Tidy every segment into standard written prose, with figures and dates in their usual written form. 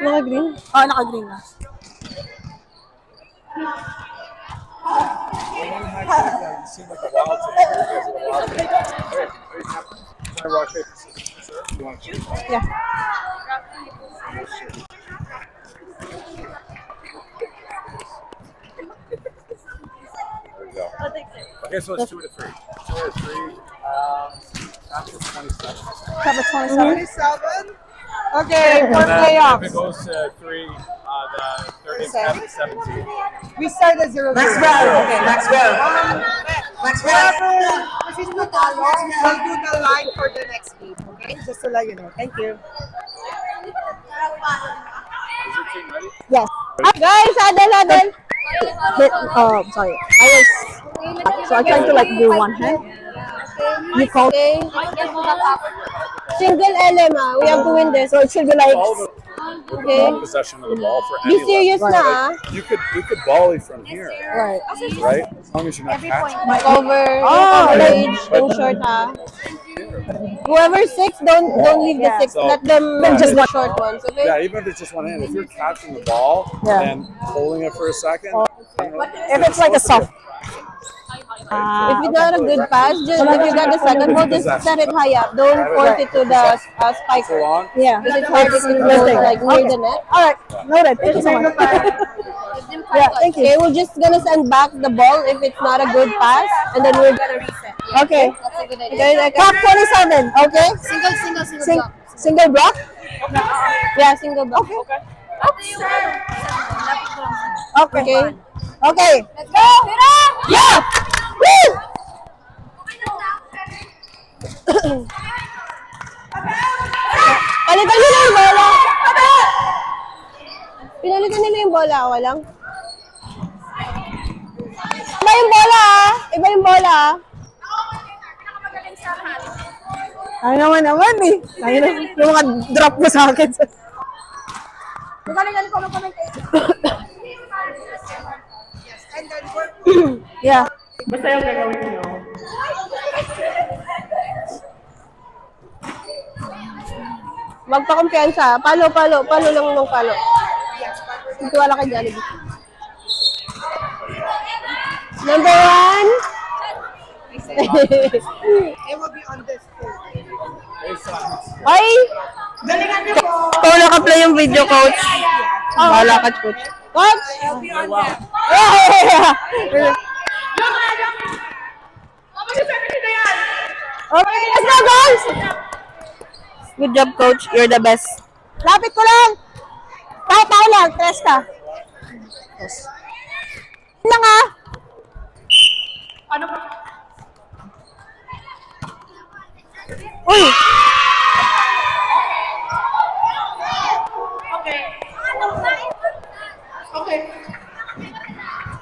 Naka-green? Oh, naka-green na. Yeah. Okay, so it's 2 to 3. 2 to 3. After 27. Top of 27. 27. Okay, for If it playoffs. goes to 3, the third game 10 to 17. We start at 0-0. Next round. Okay, next round. Next round. If it's Matalo, we'll do the line for the next game, okay? Just to let you know. Thank you. Is your team ready? Yes. Guys, huddle. Oh, sorry. So I tried to like do one hand. You call Okay. Single LM, ah. We have to win this. so it should be like Okay. Possession of the ball for Be any serious level. na, ah. You could volley from here, right. right? As long as you're not catching. Over, coverage, yung short, ha. Whoever's 6, don't leave the 6. So- Let them Just the one. short ones, okay? Yeah, even if it's just one hand, if you're catching the ball Yeah. and holding it for a second, If it's like a soft. If it's not a good pass, just if you got the second ball, just set it high up. Don't force it to the spike. full on. Yeah. Because it's hard to go like near the net. Alright. Noted. Thank you so much. Yeah, thank you. Okay, we're just gonna send back the ball if it's not a good pass, and then we're gonna reset. Okay. That's a good idea. Okay, clock 27. Okay. Single block? Yeah, single block. Okay. Okay. Okay. Let's go! Yeah! Woo! Palitan nila yung bola. Pinalitan nila yung bola. Walang. Iba yung bola, ah. Iba yung bola, ah. Ay naman eh. Ay na, yung mga drop mo sa akin. Yeah. Basta yung gagawin nyo. Magpakumpiyansa. Palo lang ng palo. Hindi wala kay Jollibee. Number 1. It will be on this field. Ay! Ikaw naka-play yung video, coach. Bahala ka, coach. Coach! Okay, let's go, guys! Good job, coach. You're the best. Lapit ko lang! Tao lang, tres ka. Lang ah! Uy!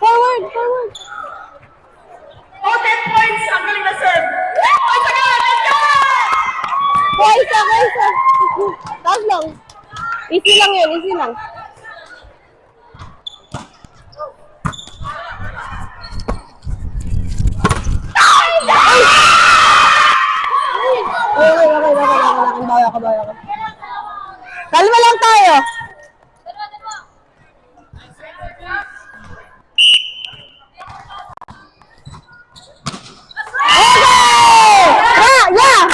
Forward! Oh, 10 points! Ang galing na serve! Points agad! Let's go! Isa. Taas lang. Easy lang yun. Okay. Baya ka. Kalma lang tayo. Yeah!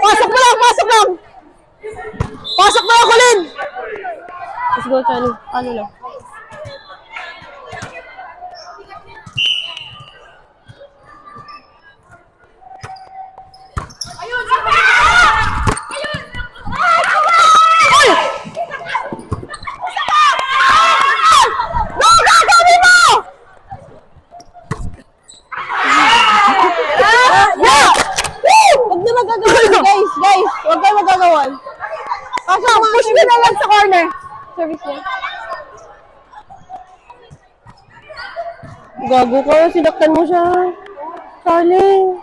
Pasok mo lang! Pasok mo lang, Colin! Let's go, Chani. Ano lang. Huwag na magagawan, guys. Huwag kayo magagawan. Push me na lang sa corner. Service niya. Gago ka. Sinaktan mo siya. Charlie.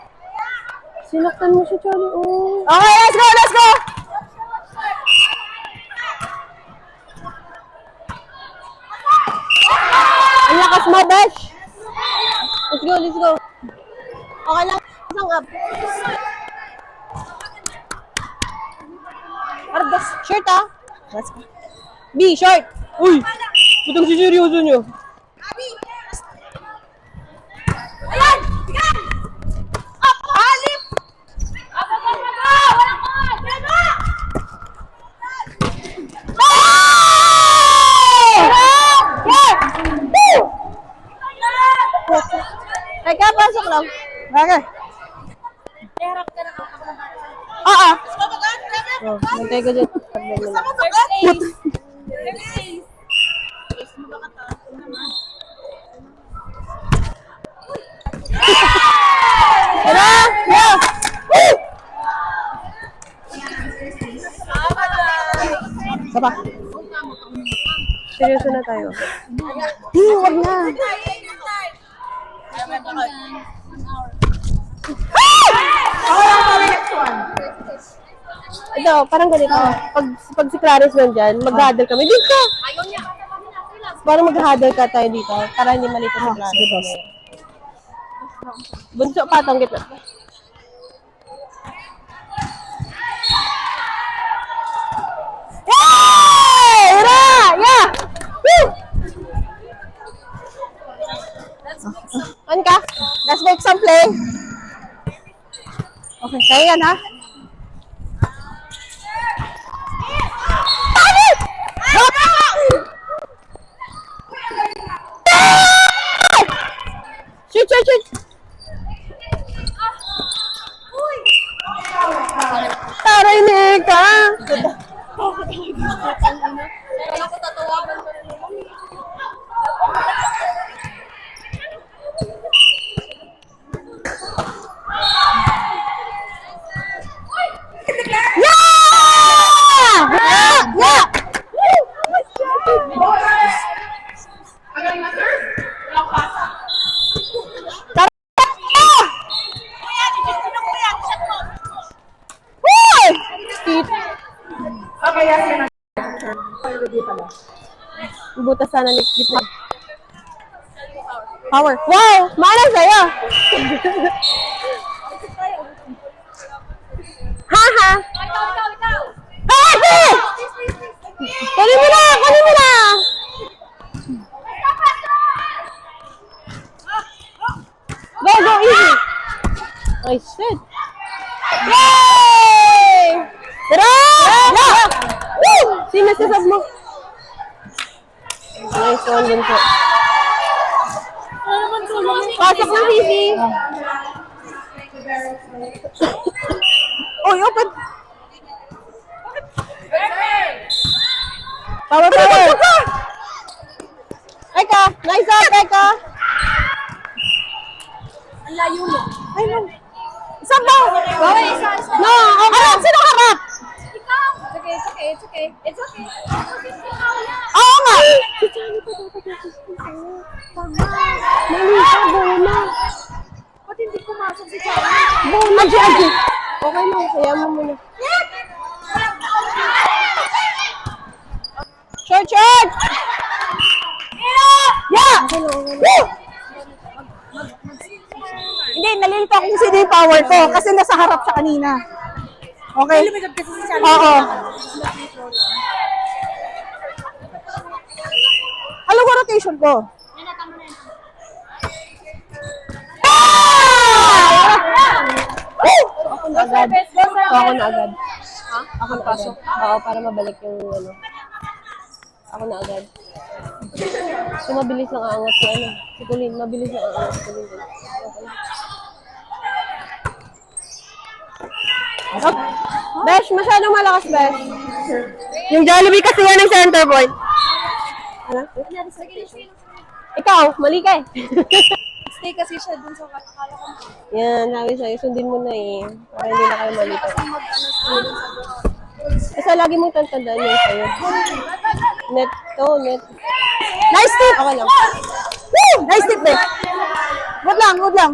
Oh. Okay, let's go! Ang lakas mo, Besh. Let's go. Okay lang. Isang up. Ardas. Shirt, ah. Let's go. B, short. Uy! Butang si seryoso nyo. Ayan! Yan! Up! Alip! Up! Walang kon! Yan ba? Teka, pasok lang. Okay. Harap ka na ako. Oo. Sumabagan! Oh, nantay ko dyan. Sumabagan! Tara! Yeah! Woo! Sapa. Seryoso na tayo. Wag na. Ito, parang ganito. Pag si Clarice nandyan, mag-huddle kami. Dito! Ayaw niya. Parang mag-huddle ka tayo dito. Para hindi malito si Clarice. Bunso, patong gitna. Yay! Hira! Yeah! Woo! Ano ka? Let's make some play. Okay, kaya yan ha. Shoot, shoot, shoot! Taray Nika! Kaya ko tatawagan ko rin. Yeah! Yeah! Yeah! Woo! Okay, yan. Butas sana ni gitna. Power. Wow! Mana sa'yo! Haha! Ikaw! Happy! Kunin mo na! Kunin mo na! Go, go, easy! Ay, shit! Yay! Tara! Yeah! Woo! Sino sasab mo? Nice one din po. Pasok ng Fifi! Uy, open! Power, power! Eka! Nice up, Eka! Ang layo mo. Ay, no. Isang ba? Okay, isa. No, okay. Harap! Sino harap? Ikaw! It's okay. It's okay. It's okay. Ikaw na. Oo nga! Mali ka, Bona. Ba't hindi pumasok si Charlie? Bona, Aji. Okay lang, kaya mo muna. Short, short! Yeah! Woo! Hindi, nalilito ako kung sino yung power ko kasi nasa harap siya kanina. Okay? Oo. Alam ko rotation ko. Ako na agad. Ako na agad. Ako na pasok. Oo, para mabalik yung ano. Ako na agad. So, mabilis lang aangat si ano. Si Colleen, mabilis lang aangat si Colleen. Okay. Besh, masyadong malakas, Besh. Yung Jollibee kasi yan ang center point. Ano? Ikaw, mali ka eh. Stay kasi siya dun sa akala ko. Yan, sabi sa'yo, sundin mo na eh. Para hindi na kayo malito. Kasi lagi mong tantandaan yun sa'yo. Net to, net. Nice tip! Okay lang. Woo! Nice tip, eh. Good lang, good lang.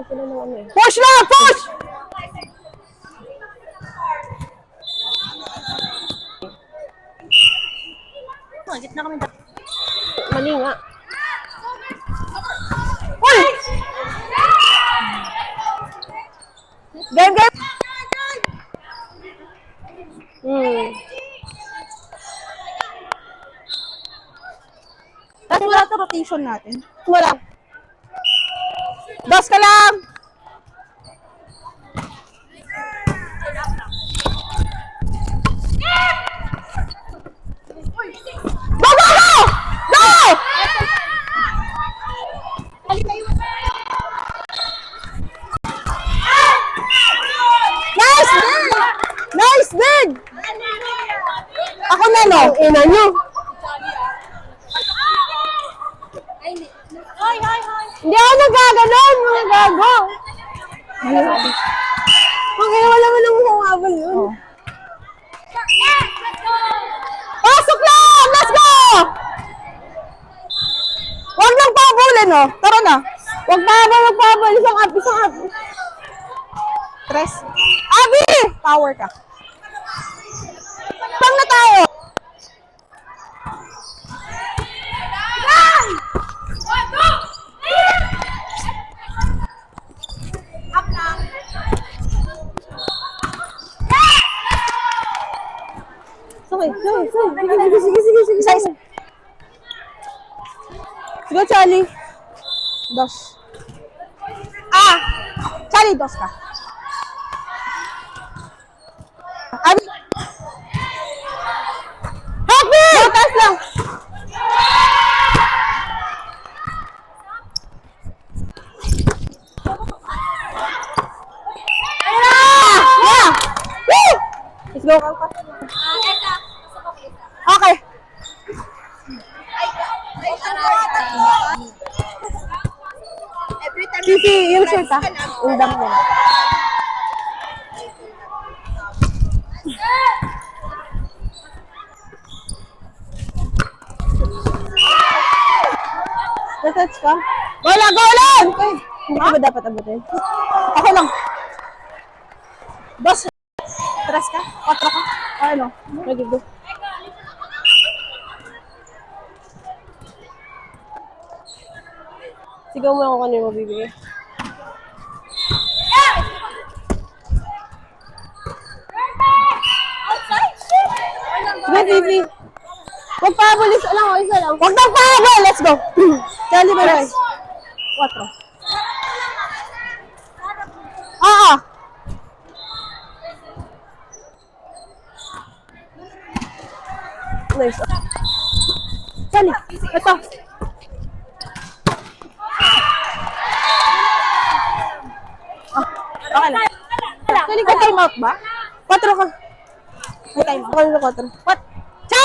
Sila ng ano eh. Push lang! Push! Mali nga. Uy! Game, game! Tapos wala ito rotation natin. Wala. Dos ka lang! Go, go, go! Go! Nice, dig! Nice, dig! Ako na, no? Ina nyo. Hindi ako nagkaganon, mga gago. Okay, wala mo nang humabol yun. Pasok lang! Let's go! Huwag nang pabulin, no? Tara na. Huwag magpabal. Isang up. Tres. Abi! Power ka. Pang na tayo. Sige. Isa. Go, Charlie. Dos. Charlie, dos ka. Abi! Help me! Taas lang. Yeah! Woo! Let's go. Okay. Sisi, yung shirt ah. Undang mo. Natouch ka? Wala, go lang! Hindi ko ba dapat abutin? Ako lang. Dos. Tres ka? Quatro ka? Ano? Nagigo. Sigaw mo lang kung ano yung mabibigay. Sige, Fifi. Huwag pahabol. Isa lang. Huwag nang pahabol! Let's go! Charlie, bye-bye. Quatro. Oo! Nice. Charlie, ito. Okay lang. Charlie, may time out ba? Quatro ka. May time out. Ako na quatro. What? Cha!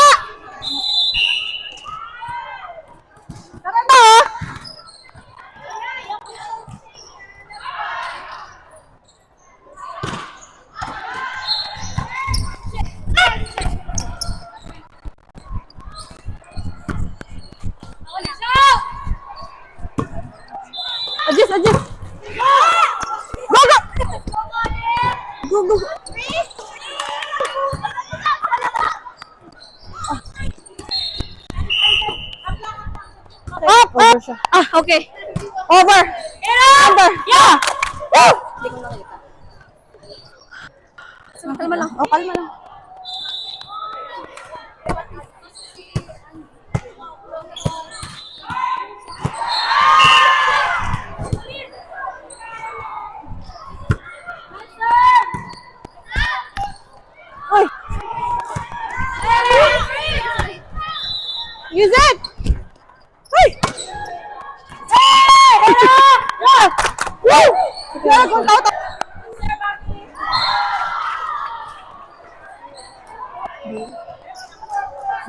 Ito! Adjust. Go, go! Go. Up! Over siya. Okay. Over! Over! Yeah! Woo! Kalma lang. Oh, kalma lang. Oy! Use it! Hey! Hey! Yeah! Woo! Yeah, kung tao.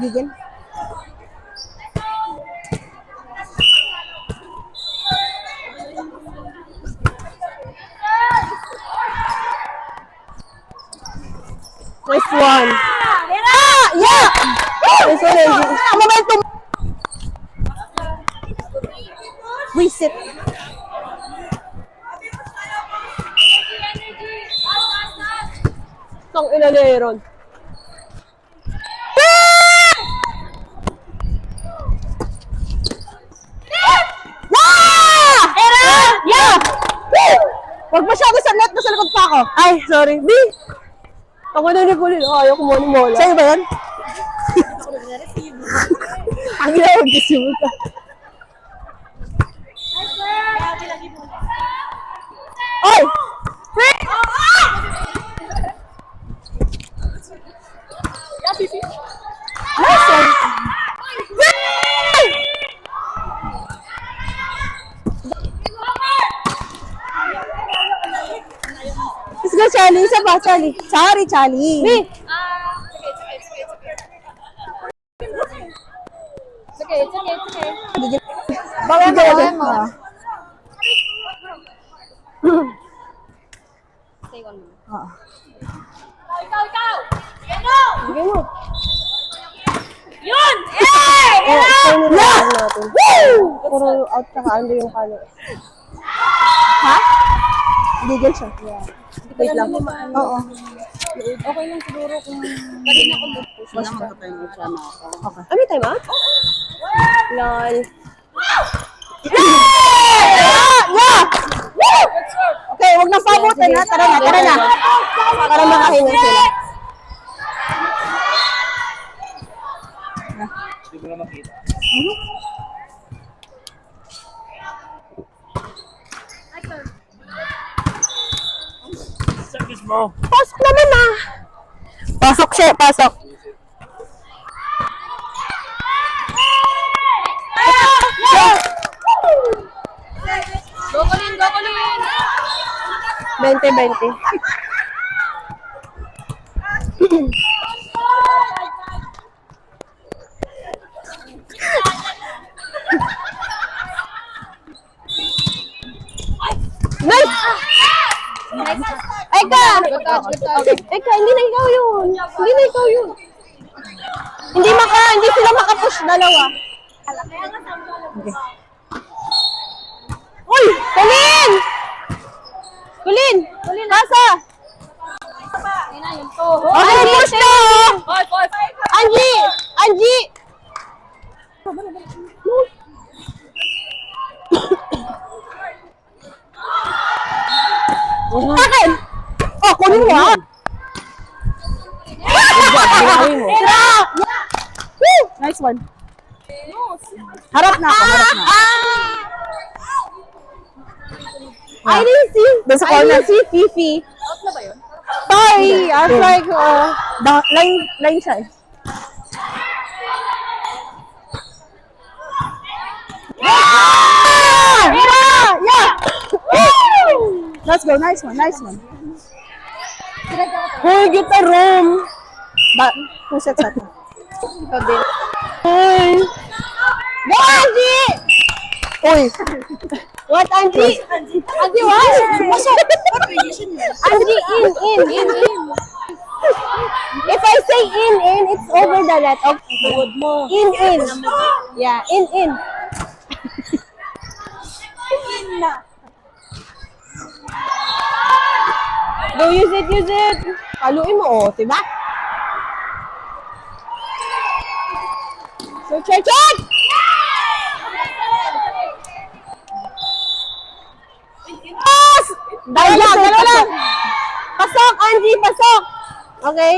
Bigyan. Nice one. Yeah! Nice one, LG. Momentum. Reset. Tang ina na Aaron. Yeah! Woo! Huwag masyado sa net, nasa likod pa ako. Ay, sorry. B! Ako na ni Kulin. Oh, ayaw ko muna mola. Sa'yo ba yun? Ang ginawa ko ka. Oy! Nice one. Let's go, Charlie. Isa pa, Charlie. Sorry, Charlie. Hey! It's okay, it's okay, it's okay. Bawa mo. Stay one minute. Ah. Ikaw! Ano? Bigay mo. Yun! Eh! Oh, na lang natin. Puro out saka under yung kano. Ha? Legal siya. Wait lang. Oo. Okay lang siguro kung... Kanina ko mag-push na magkatayo siya na ako. Ah, may time out? Lol. Yeah! Okay, wag na pabutin ha. Tara na, tara na. Para makahinga sila. Hindi mo na makita. Pasok naman na. Pasok siya, pasok. Go, Colin! Go, Colin! 20-20. Nice! Eka! Good touch, good touch. Eka, hindi na ikaw yun. Hindi na ikaw yun. Hindi sila makapush dalawa. Uy! Kulin! Kulin! Kulin, nasa? Ayun na, yun to. Okay, push na! Five, five, five. Angie! Angie! Akin! Oh, kunin mo ha. Ginawi mo. Tira! Woo! Nice one. Harap na ako, harap na. I didn't see. Doon sa I corner. didn't see Fifi. Out na ba yun? Sorry, I was like, Line siya eh. Yeah! Let's go, nice one, nice one. Hoy, get a room. Two sets at Ikaw din. Hoy. Go, Angie! Uy! What, Angie? Angie, what? Angie, in. If I say in, it's over the net. Okay. In. Yeah, in. Go, use it. Haluin mo, oh, diba? So, check! Pass! Dalawa lang. Pasok, Angie, pasok. Okay?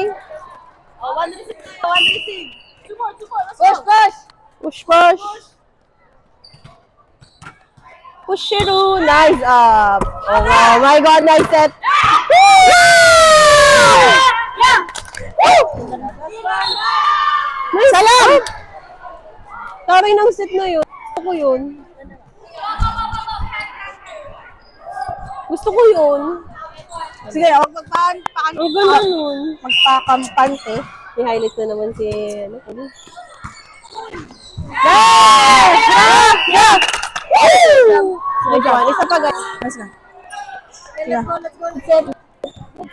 Oh, one receive. Two more, let's go. Push. Push it, nice up. Oh my God, nice set. Nice. Salam! Taray ng set na yun. Gusto ko yun. Gusto ko yun. Sige, huwag Ang ganda nun. magpakampante. I-highlight na naman si... Ano? Yeah! Woo! Isa pa guys. Let's go. Let's go.